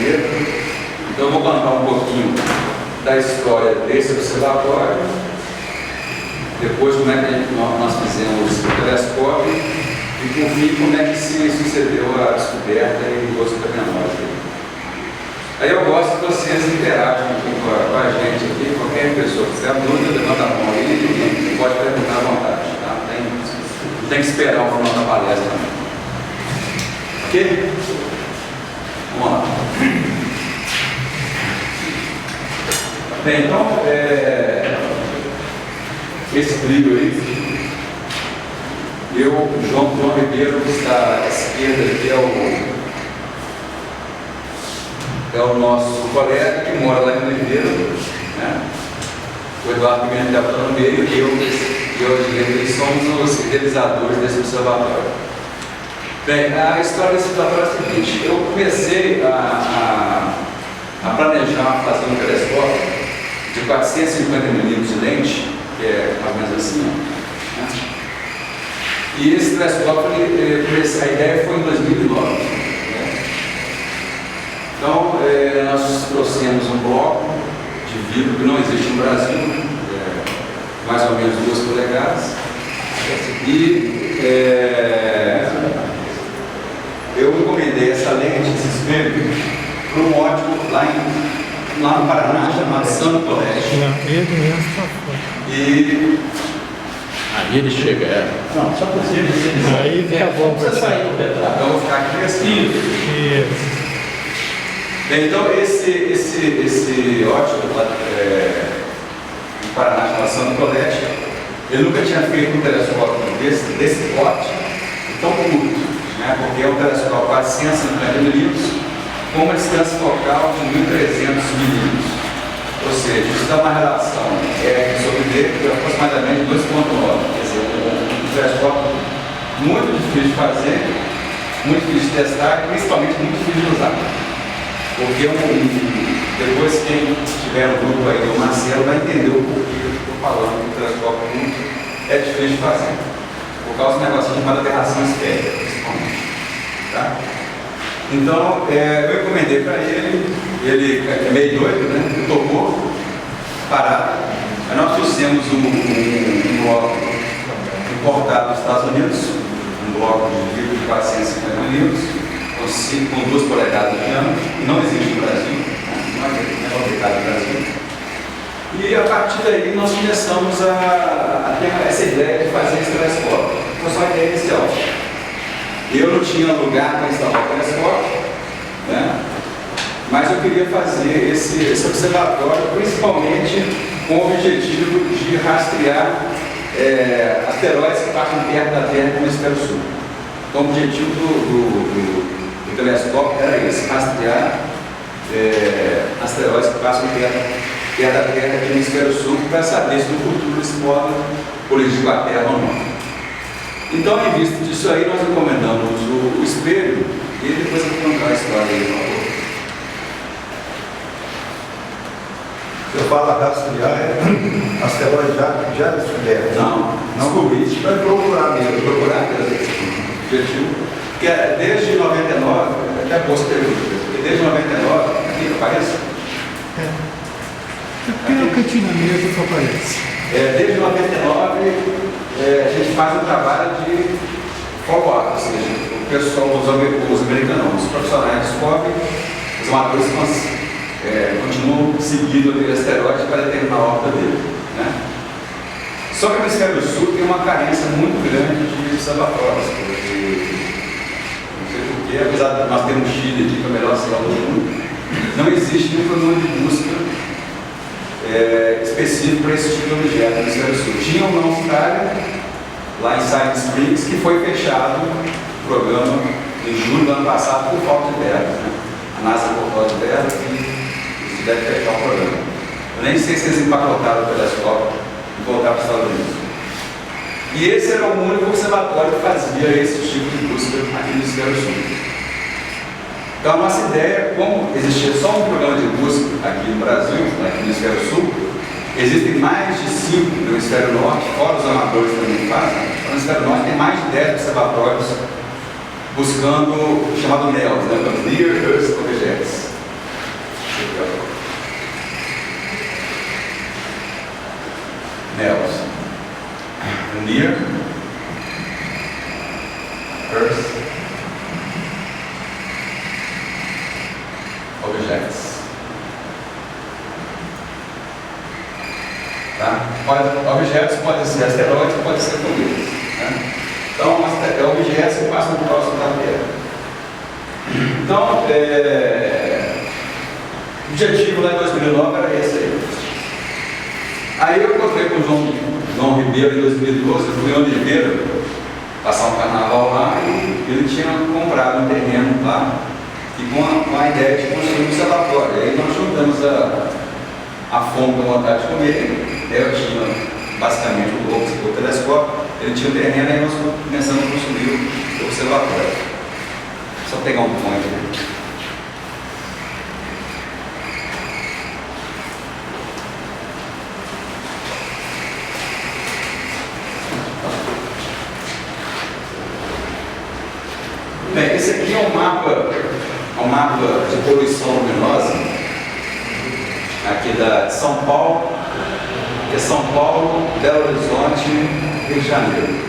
Oliveira. Então eu vou contar um pouquinho da história desse observatório, depois como é que nós fizemos o telescópio e por fim como é que se sucedeu a descoberta e o uso tecnológico. Aí eu gosto que vocês interagem com a gente aqui, qualquer pessoa que tiver dúvida, levanta a mão aí e pode perguntar à vontade, tá? Tem que esperar o final da palestra também. Ok? Vamos lá. Bem, então, esse trio aí, João Ribeiro, que está à esquerda aqui, é o nosso colega que mora lá em Oliveira, né? O Eduardo Pimentel está no meio e eu direito, somos os idealizadores desse observatório. Bem, a história desse observatório é a seguinte: eu comecei a planejar fazer um telescópio de 450 milímetros de lente, que é mais ou menos assim, né? E esse telescópio, a ideia foi em 2009. Né? Então, nós trouxemos um bloco de vidro que não existe no Brasil, mais ou menos 2 polegadas, e eu encomendei essa lente, esse espelho, para um ótico lá no Paraná, chamado Santo Colégio. Ele mesmo está fora. E aí ele chega, não, só por cima. Aí fica bom para você sair do retrato. Então eu vou ficar aqui assim. Isso. Bem, então esse ótico lá no Paraná, chamado Santo Colégio, ele nunca tinha feito um telescópio desse porte tão curto, né? Porque é um telescópio 450 milímetros com uma distância focal de 1.300 milímetros. Ou seja, isso dá uma relação sobre D de aproximadamente 2,9. Quer dizer, um telescópio muito difícil de fazer, muito difícil de testar e principalmente muito difícil de usar. Porque depois quem tiver no grupo aí do Marcelo vai entender o porquê que eu estou falando que o telescópio é difícil de fazer. Por causa de um negócio chamado aberração esférica, principalmente. Tá? Então, eu encomendei para ele é meio doido, né? Ele topou, parado. Aí nós trouxemos um bloco importado dos Estados Unidos, um bloco de vidro de 450 milímetros, com 2 polegadas de diâmetro, não existe no Brasil, não é fabricado no Brasil. E a partir daí nós começamos a ter essa ideia de fazer esse telescópio. Foi só a ideia inicial. Eu não tinha lugar para instalar o telescópio, né? Mas eu queria fazer esse observatório principalmente com o objetivo de rastrear asteroides que passam perto da Terra no hemisfério sul. Então o objetivo do telescópio era esse: rastrear asteroides que passam perto da Terra no hemisfério sul, para saber se no futuro eles podem colidir com a Terra ou não. Então, em vista disso aí, nós encomendamos o espelho e depois eu vou contar a história aí, por favor. Você fala rastrear, asteroide já descoberto? Não descobri. Vai procurar mesmo. Procurar pelo objetivo. Porque desde 99, até boa pergunta, porque desde 99, aqui aparece? Aqui na cantina mesmo que aparece. Desde 99, a gente faz um trabalho de follow-up, ou seja, o pessoal, os americanos, os profissionais descobrem, os amadores continuam seguindo aquele asteroide para determinar a órbita dele. Né? Só que o hemisfério sul tem uma carência muito grande de observatórios, porque, não sei porquê, apesar de nós termos Chile aqui, que é o melhor céu do mundo, não existe um programa de busca específico para esse tipo de objeto no hemisfério sul. Tinha um na Austrália, lá em Silent Springs, que foi fechado o programa em julho do ano passado por falta de verbas. Né? A NASA por falta de verbas e isso deve fechar o programa. Eu nem sei se eles empacotaram o telescópio e voltaram para os Estados Unidos. E esse era o único observatório que fazia esse tipo de busca aqui no hemisfério sul. Então a nossa ideia, como existia só um programa de busca aqui no Brasil, aqui no hemisfério sul, existem mais de 5 no hemisfério norte, fora os amadores também fazem. No hemisfério norte tem mais de 10 observatórios buscando o chamado NEOS, né, Near Earth Objects. Nelson. Near Earth Objects. Tá? Objetos podem ser asteroides, podem ser cometas. Né? Então, objetos que passam próximo da Terra. Então, o objetivo lá em 2009 era esse aí. Aí eu encontrei com o João Ribeiro em 2012, eu fui em Oliveira passar um carnaval lá e ele tinha comprado um terreno lá e com a ideia de construir um observatório. Aí nós juntamos a fome com a vontade de comer. Eu tinha basicamente o telescópio, ele tinha o terreno e nós começamos a construir o observatório. Só pegar um ponto aqui. Bem, esse aqui é um mapa de poluição luminosa aqui de São Paulo, que é São Paulo, Belo Horizonte, Rio de Janeiro.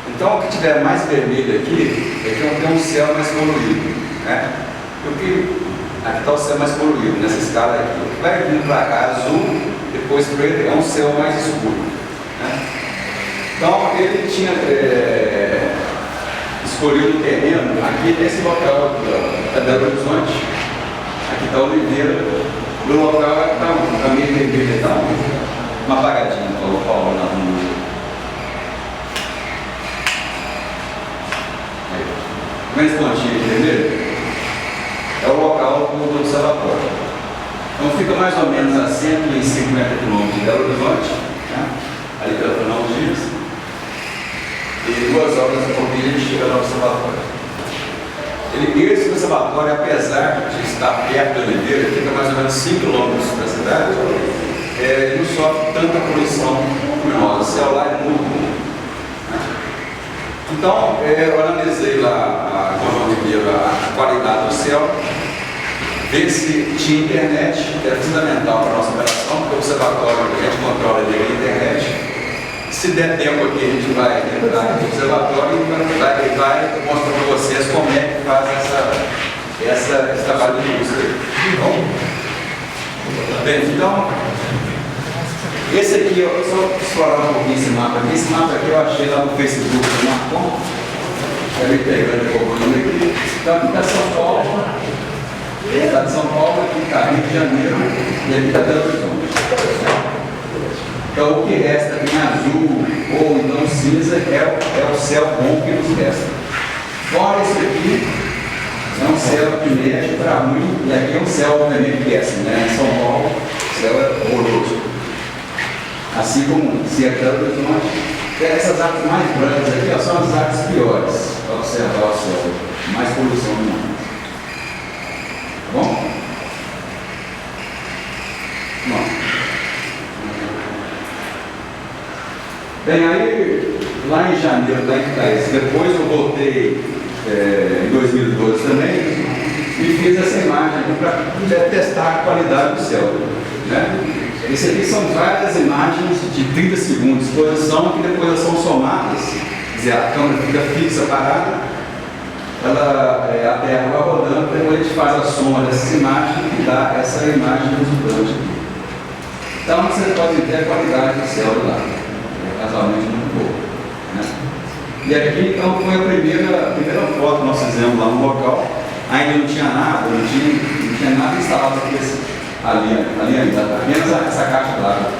Então, o que tiver mais vermelho aqui é que não tem um céu mais poluído, né? Porque aqui está o céu mais poluído, nessa escala aqui. O que vai vindo para cá, azul, depois preto, é um céu mais escuro, né? Então, ele tinha escolhido o terreno aqui nesse local da Belo Horizonte. Aqui está Oliveira. No local está meio vermelho, está uma apagadinha, falou Paulo na rua. Mais pontinho aqui vermelho é o local do observatório. Então fica mais ou menos a 150 quilômetros de Belo Horizonte, né? Ali pela Fernão Dias. E 2 horas e pouquinho a gente chega no observatório. Esse observatório, apesar de estar perto da Oliveira, fica mais ou menos 5 quilômetros da cidade, ele não sofre tanta poluição luminosa. O céu lá é muito bom. Então, eu analisei lá com o João Ribeiro a qualidade do céu, ver se tinha internet, que era fundamental para a nossa operação, porque o observatório a gente controla ele na internet. Se der tempo aqui, a gente vai entrar no observatório e vai mostrar para vocês como é que faz esse trabalho de busca. Bem, então, esse aqui, eu só explorar um pouquinho esse mapa aqui. Esse mapa aqui eu achei lá no Facebook do Marcon. Está me pegando um pouco aqui. Então, aqui está São Paulo. Está de São Paulo, aqui está Rio de Janeiro e aqui está Belo Horizonte. Então, o que resta em azul ou então cinza é o céu bom que nos resta. Fora isso aqui, é um céu que mexe para ruim, e aqui é um céu também péssimo, né? Em São Paulo, o céu é horroroso. Assim como se é Belo Horizonte, essas áreas mais brancas aqui ó, são as áreas piores para observar o céu, mais poluição do mundo. Tá bom? Bom. Bem, aí, lá em janeiro da Itaís, depois eu voltei em 2012 também e fiz essa imagem aqui para testar a qualidade do céu. Né? Esse aqui são várias imagens de 30 segundos de exposição que depois elas são somadas, quer dizer, a câmera fica fixa, parada, a Terra vai rodando, depois a gente faz a soma dessas imagens e dá essa imagem resultante aqui. Então você pode ver a qualidade do céu lá. Casualmente muito boa. Né? E aqui então foi a primeira foto que nós fizemos lá no local. Ainda não tinha nada, não tinha nada instalado aqui ali ainda, apenas essa caixa d'água.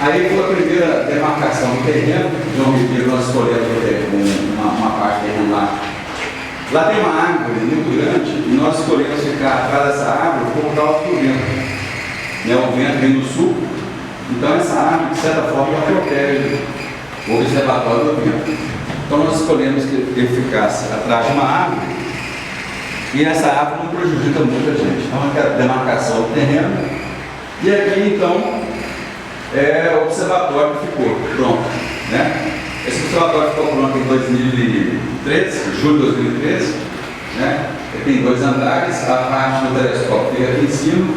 Aí foi a primeira demarcação do terreno. João Ribeiro, nós escolhemos uma parte do terreno lá. Lá tem uma árvore muito grande e nós escolhemos ficar atrás dessa árvore por causa do vento. O vento vem do sul, então essa árvore, de certa forma, protege o observatório do vento. Então nós escolhemos que ele ficasse atrás de uma árvore e essa árvore não prejudica muita gente. Então aqui é a demarcação do terreno e aqui então é o observatório que ficou pronto. Né? Esse observatório ficou pronto em 2013, julho de 2013, né? Ele tem 2 andares, a parte do telescópio fica aqui em cima,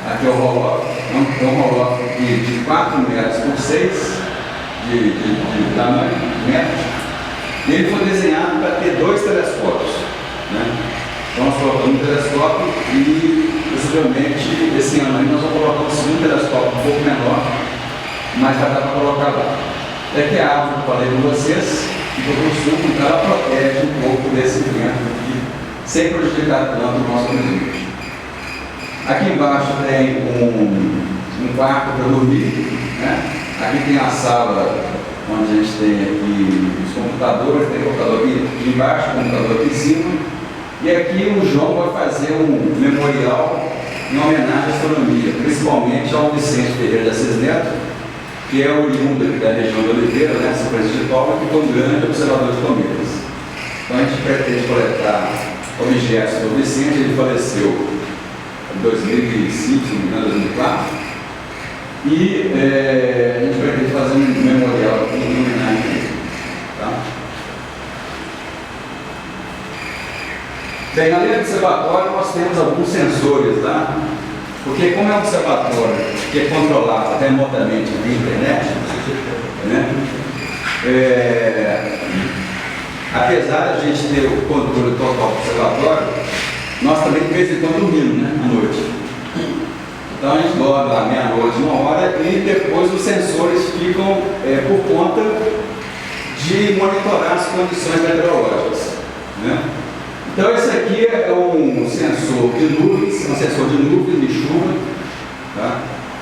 aqui é o hológrafo, é um hológrafo de 4 metros por 6 de tamanho, metros, e ele foi desenhado para ter 2 telescópios, né? Então nós colocamos um telescópio e, possivelmente, esse ano aí nós vamos colocar um segundo telescópio um pouco menor, mas já dá para colocar lá. É que a árvore que eu falei com vocês, fica para o sul, então ela protege um pouco desse vento aqui, sem prejudicar tanto o nosso ambiente. Aqui embaixo tem um quarto para dormir, né? Aqui tem a sala onde a gente tem aqui os computadores, tem computador aqui embaixo, computador aqui em cima. E aqui o João vai fazer um memorial em homenagem à astronomia, principalmente ao Vicente Ferreira de Assis Neto, que é oriundo aqui da região de Oliveira, né, São Francisco de Paulo, que foi um grande observador de cometas. Então a gente pretende coletar objetos do Vicente. Ele faleceu em 2005, se não me engano, 2004, e a gente pretende fazer um memorial aqui em homenagem a ele. Tá? Bem, além do observatório, nós temos alguns sensores, tá? Porque como é um observatório que é controlado remotamente via internet, né? Apesar de a gente ter o controle total do observatório, nós também de vez em quando dormimos, né? À noite. Então a gente dorme lá meia-noite, 1h, e depois os sensores ficam por conta de monitorar as condições meteorológicas, né? Então esse aqui é um sensor de nuvens, um sensor de nuvens, de chuva, tá?